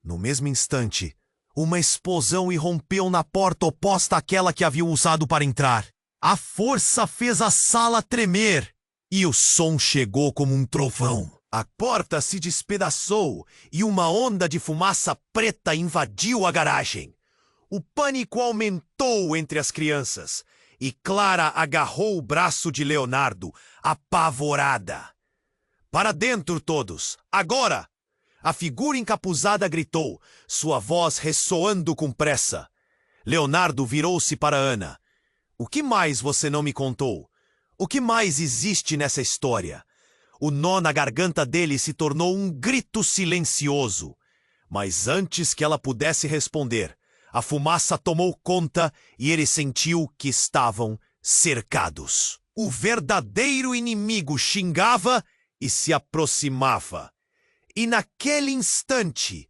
No mesmo instante, Uma explosão irrompeu na porta oposta àquela que haviam usado para entrar. A força fez a sala tremer e o som chegou como um trovão. A porta se despedaçou e uma onda de fumaça preta invadiu a garagem. O pânico aumentou entre as crianças e Clara agarrou o braço de Leonardo, apavorada. Para dentro todos, agora! A figura encapuzada gritou, sua voz ressoando com pressa. Leonardo virou-se para Ana. O que mais você não me contou? O que mais existe nessa história? O nó na garganta dele se tornou um grito silencioso. Mas antes que ela pudesse responder, a fumaça tomou conta e ele sentiu que estavam cercados. O verdadeiro inimigo xingava e se aproximava. E naquele instante,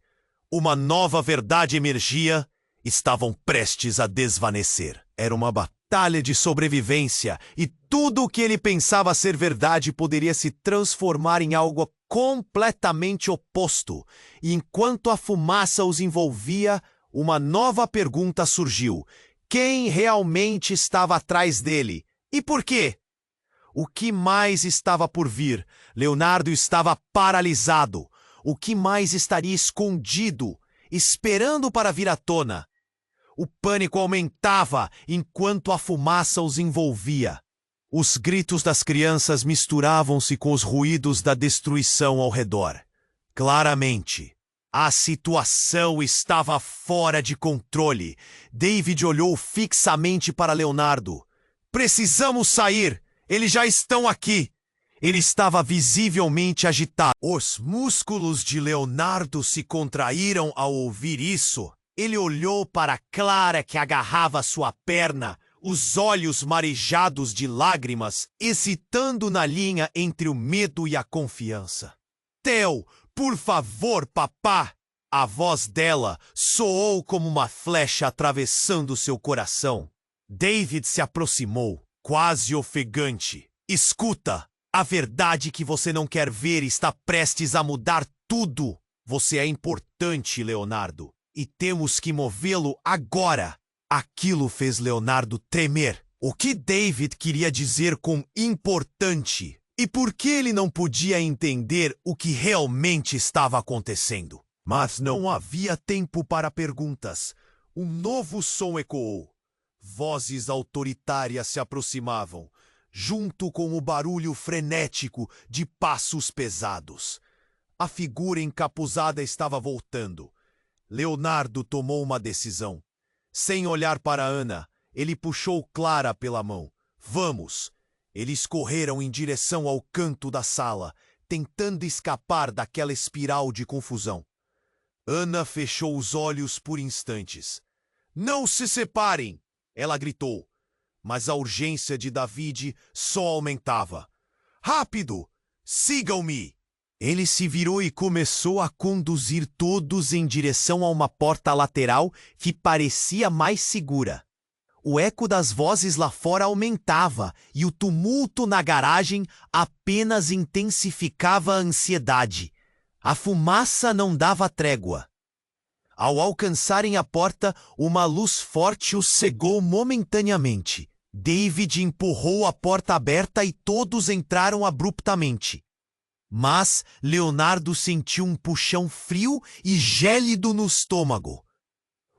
uma nova verdade emergia, estavam prestes a desvanecer. Era uma batalha de sobrevivência e tudo o que ele pensava ser verdade poderia se transformar em algo completamente oposto. E enquanto a fumaça os envolvia, uma nova pergunta surgiu. Quem realmente estava atrás dele? E por quê? O que mais estava por vir? Leonardo estava paralisado. O que mais estaria escondido, esperando para vir à tona? O pânico aumentava enquanto a fumaça os envolvia. Os gritos das crianças misturavam-se com os ruídos da destruição ao redor. Claramente, a situação estava fora de controle. David olhou fixamente para Leonardo. Precisamos sair! Eles já estão aqui! Ele estava visivelmente agitado. Os músculos de Leonardo se contraíram ao ouvir isso. Ele olhou para Clara que agarrava sua perna, os olhos marejados de lágrimas, hesitando na linha entre o medo e a confiança. Theo, por favor, papá! A voz dela soou como uma flecha atravessando seu coração. David se aproximou, quase ofegante. Escuta! A verdade que você não quer ver está prestes a mudar tudo. Você é importante, Leonardo, e temos que movê-lo agora. Aquilo fez Leonardo tremer. O que David queria dizer com importante? E por que ele não podia entender o que realmente estava acontecendo? Mas não havia tempo para perguntas. Um novo som ecoou. Vozes autoritárias se aproximavam, junto com o barulho frenético de passos pesados. A figura encapuzada estava voltando. Leonardo tomou uma decisão. Sem olhar para Ana, ele puxou Clara pela mão. Vamos! Eles correram em direção ao canto da sala, tentando escapar daquela espiral de confusão. Ana fechou os olhos por instantes. Não se separem! Ela gritou. Mas a urgência de David só aumentava. Rápido! Sigam-me! Ele se virou e começou a conduzir todos em direção a uma porta lateral que parecia mais segura. O eco das vozes lá fora aumentava e o tumulto na garagem apenas intensificava a ansiedade. A fumaça não dava trégua. Ao alcançarem a porta, uma luz forte os cegou momentaneamente. David empurrou a porta aberta e todos entraram abruptamente. Mas Leonardo sentiu um puxão frio e gélido no estômago.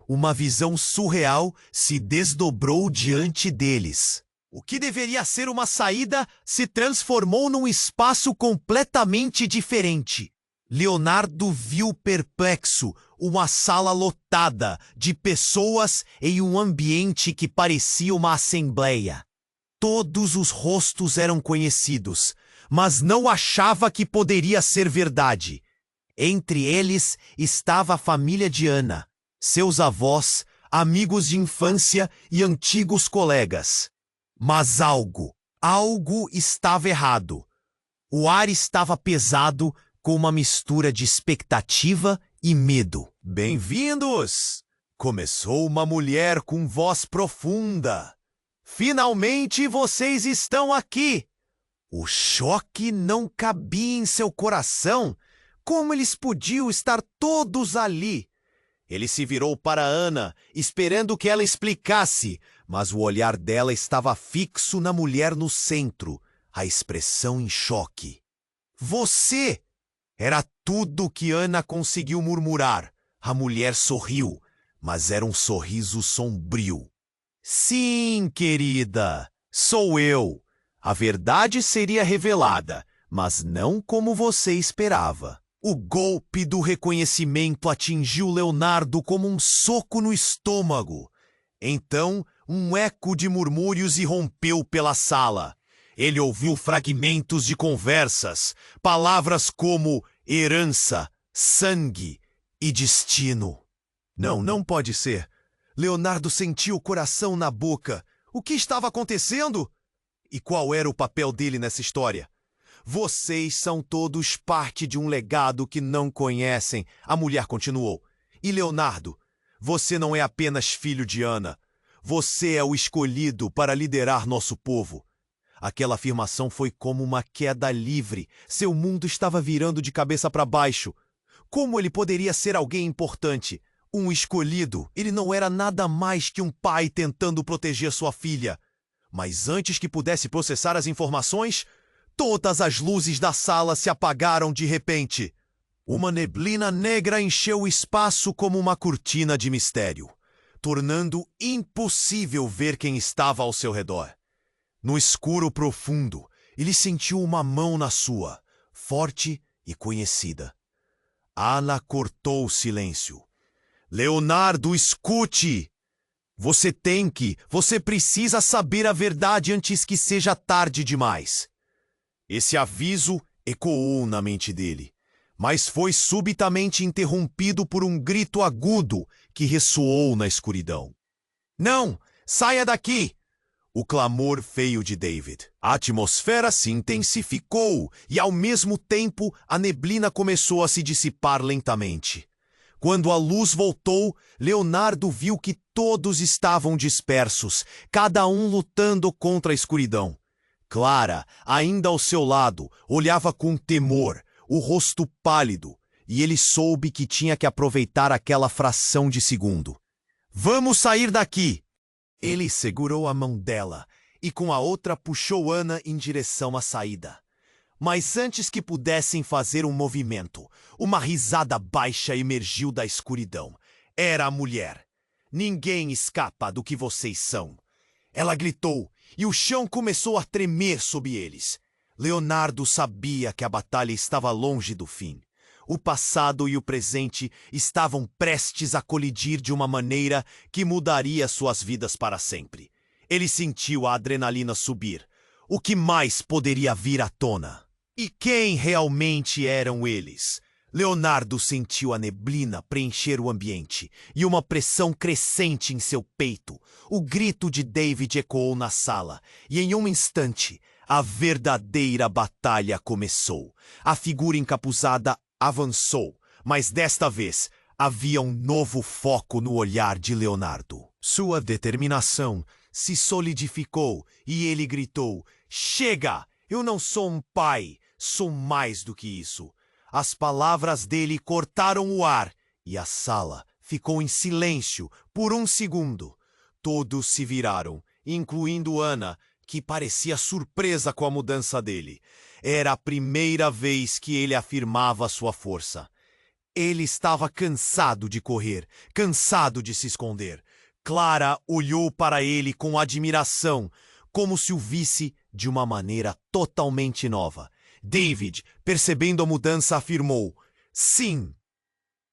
Uma visão surreal se desdobrou diante deles. O que deveria ser uma saída se transformou num espaço completamente diferente. Leonardo viu perplexo uma sala lotada de pessoas em um ambiente que parecia uma assembleia. Todos os rostos eram conhecidos, mas não achava que poderia ser verdade. Entre eles estava a família de Ana, seus avós, amigos de infância e antigos colegas. Mas algo estava errado. O ar estava pesado, com uma mistura de expectativa e medo. Bem-vindos! Começou uma mulher com voz profunda. Finalmente vocês estão aqui! O choque não cabia em seu coração. Como eles podiam estar todos ali? Ele se virou para Ana, esperando que ela explicasse, mas o olhar dela estava fixo na mulher no centro, a expressão em choque. Você! Era tudo que Ana conseguiu murmurar. A mulher sorriu, mas era um sorriso sombrio. Sim, querida, sou eu. A verdade seria revelada, mas não como você esperava. O golpe do reconhecimento atingiu Leonardo como um soco no estômago. Então, um eco de murmúrios irrompeu pela sala. Ele ouviu fragmentos de conversas, palavras como herança, sangue e destino. Não pode ser. Leonardo sentiu o coração na boca. O que estava acontecendo? E qual era o papel dele nessa história? Vocês são todos parte de um legado que não conhecem, a mulher continuou. E Leonardo, você não é apenas filho de Ana. Você é o escolhido para liderar nosso povo. Aquela afirmação foi como uma queda livre. Seu mundo estava virando de cabeça para baixo. Como ele poderia ser alguém importante? Um escolhido. Ele não era nada mais que um pai tentando proteger sua filha. Mas antes que pudesse processar as informações, todas as luzes da sala se apagaram de repente. Uma neblina negra encheu o espaço como uma cortina de mistério, tornando impossível ver quem estava ao seu redor. No escuro profundo, ele sentiu uma mão na sua, forte e conhecida. Ana cortou o silêncio. Leonardo, escute! Você precisa saber a verdade antes que seja tarde demais. Esse aviso ecoou na mente dele, mas foi subitamente interrompido por um grito agudo que ressoou na escuridão. Não! Saia daqui! O clamor veio de David. A atmosfera se intensificou e, ao mesmo tempo, a neblina começou a se dissipar lentamente. Quando a luz voltou, Leonardo viu que todos estavam dispersos, cada um lutando contra a escuridão. Clara, ainda ao seu lado, olhava com temor, o rosto pálido, e ele soube que tinha que aproveitar aquela fração de segundo. Vamos sair daqui! Ele segurou a mão dela e com a outra puxou Ana em direção à saída. Mas antes que pudessem fazer um movimento, uma risada baixa emergiu da escuridão. Era a mulher. Ninguém escapa do que vocês são. Ela gritou e o chão começou a tremer sob eles. Leonardo sabia que a batalha estava longe do fim. O passado e o presente estavam prestes a colidir de uma maneira que mudaria suas vidas para sempre. Ele sentiu a adrenalina subir. O que mais poderia vir à tona? E quem realmente eram eles? Leonardo sentiu a neblina preencher o ambiente e uma pressão crescente em seu peito. O grito de David ecoou na sala e, em um instante, a verdadeira batalha começou. A figura encapuzada avançou, mas desta vez havia um novo foco no olhar de Leonardo. Sua determinação se solidificou e ele gritou: "Chega! Eu não sou um pai, sou mais do que isso." As palavras dele cortaram o ar e a sala ficou em silêncio por um segundo. Todos se viraram, incluindo Ana, que parecia surpresa com a mudança dele. Era a primeira vez que ele afirmava sua força. Ele estava cansado de correr, cansado de se esconder. Clara olhou para ele com admiração, como se o visse de uma maneira totalmente nova. David, percebendo a mudança, afirmou: "Sim,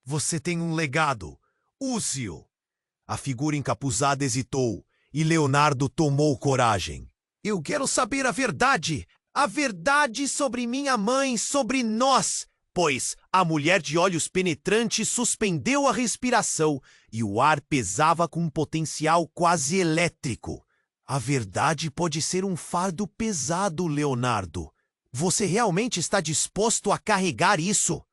você tem um legado. Use-o." A figura encapuzada hesitou e Leonardo tomou coragem. "Eu quero saber a verdade sobre minha mãe, sobre nós." Pois a mulher de olhos penetrantes suspendeu a respiração e o ar pesava com um potencial quase elétrico. "A verdade pode ser um fardo pesado, Leonardo. Você realmente está disposto a carregar isso?"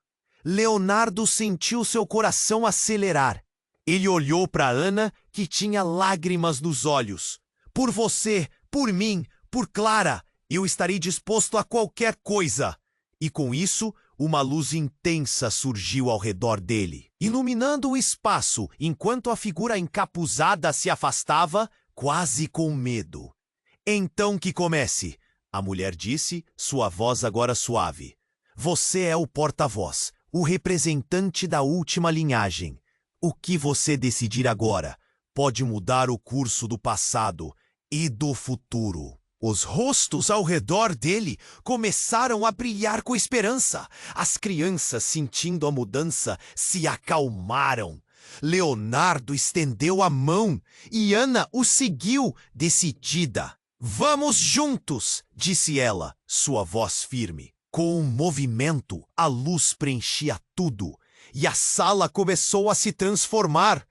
Leonardo sentiu seu coração acelerar. Ele olhou para Ana, que tinha lágrimas nos olhos. "Por você, por mim, por Clara, eu estarei disposto a qualquer coisa." E com isso, uma luz intensa surgiu ao redor dele, iluminando o espaço enquanto a figura encapuzada se afastava, quase com medo. Então que comece, a mulher disse, sua voz agora suave. Você é o porta-voz, o representante da última linhagem. O que você decidir agora pode mudar o curso do passado e do futuro. Os rostos ao redor dele começaram a brilhar com esperança. As crianças, sentindo a mudança, se acalmaram. Leonardo estendeu a mão e Ana o seguiu, decidida. Vamos juntos, disse ela, sua voz firme. Com um movimento, a luz preenchia tudo e a sala começou a se transformar.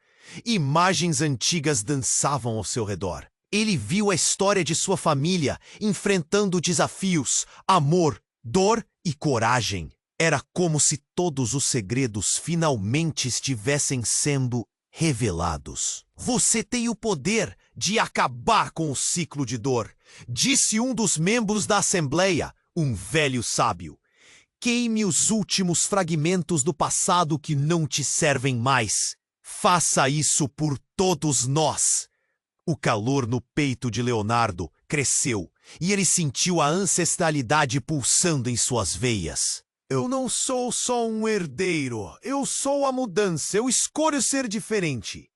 Imagens antigas dançavam ao seu redor. Ele viu a história de sua família enfrentando desafios, amor, dor e coragem. Era como se todos os segredos finalmente estivessem sendo revelados. Você tem o poder de acabar com o ciclo de dor, disse um dos membros da Assembleia, um velho sábio. Queime os últimos fragmentos do passado que não te servem mais. Faça isso por todos nós. O calor no peito de Leonardo cresceu e ele sentiu a ancestralidade pulsando em suas veias. Eu não sou só um herdeiro, eu sou a mudança, eu escolho ser diferente.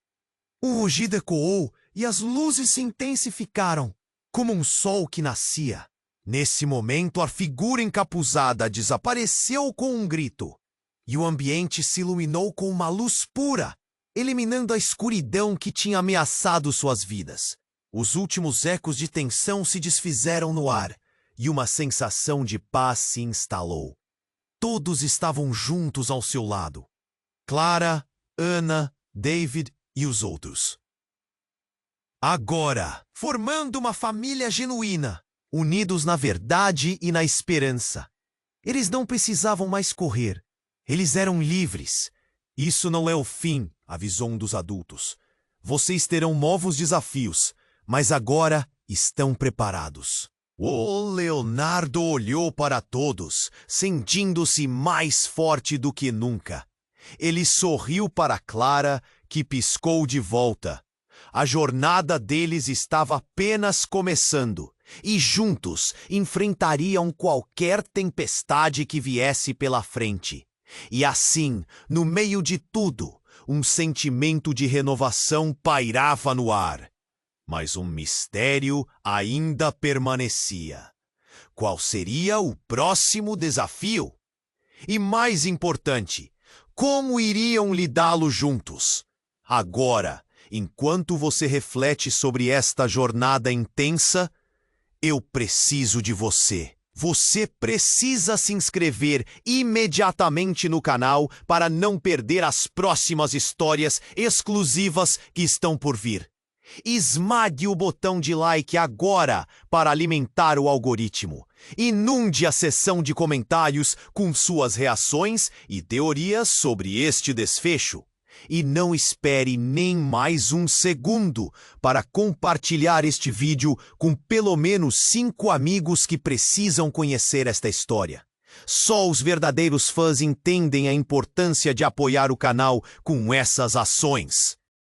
O rugido ecoou e as luzes se intensificaram, como um sol que nascia. Nesse momento, a figura encapuzada desapareceu com um grito, e o ambiente se iluminou com uma luz pura, eliminando a escuridão que tinha ameaçado suas vidas. Os últimos ecos de tensão se desfizeram no ar, e uma sensação de paz se instalou. Todos estavam juntos ao seu lado. Clara, Ana, David e os outros. Agora, formando uma família genuína, unidos na verdade e na esperança. Eles não precisavam mais correr. Eles eram livres. Isso não é o fim, avisou um dos adultos. Vocês terão novos desafios, mas agora estão preparados. O Leonardo olhou para todos, sentindo-se mais forte do que nunca. Ele sorriu para Clara, que piscou de volta. A jornada deles estava apenas começando, e juntos enfrentariam qualquer tempestade que viesse pela frente. E assim, no meio de tudo, um sentimento de renovação pairava no ar. Mas um mistério ainda permanecia. Qual seria o próximo desafio? E mais importante, como iriam lidá-lo juntos? Agora, enquanto você reflete sobre esta jornada intensa, eu preciso de você. Você precisa se inscrever imediatamente no canal para não perder as próximas histórias exclusivas que estão por vir. Esmague o botão de like agora para alimentar o algoritmo. Inunde a seção de comentários com suas reações e teorias sobre este desfecho. E não espere nem mais um segundo para compartilhar este vídeo com pelo menos 5 amigos que precisam conhecer esta história. Só os verdadeiros fãs entendem a importância de apoiar o canal com essas ações.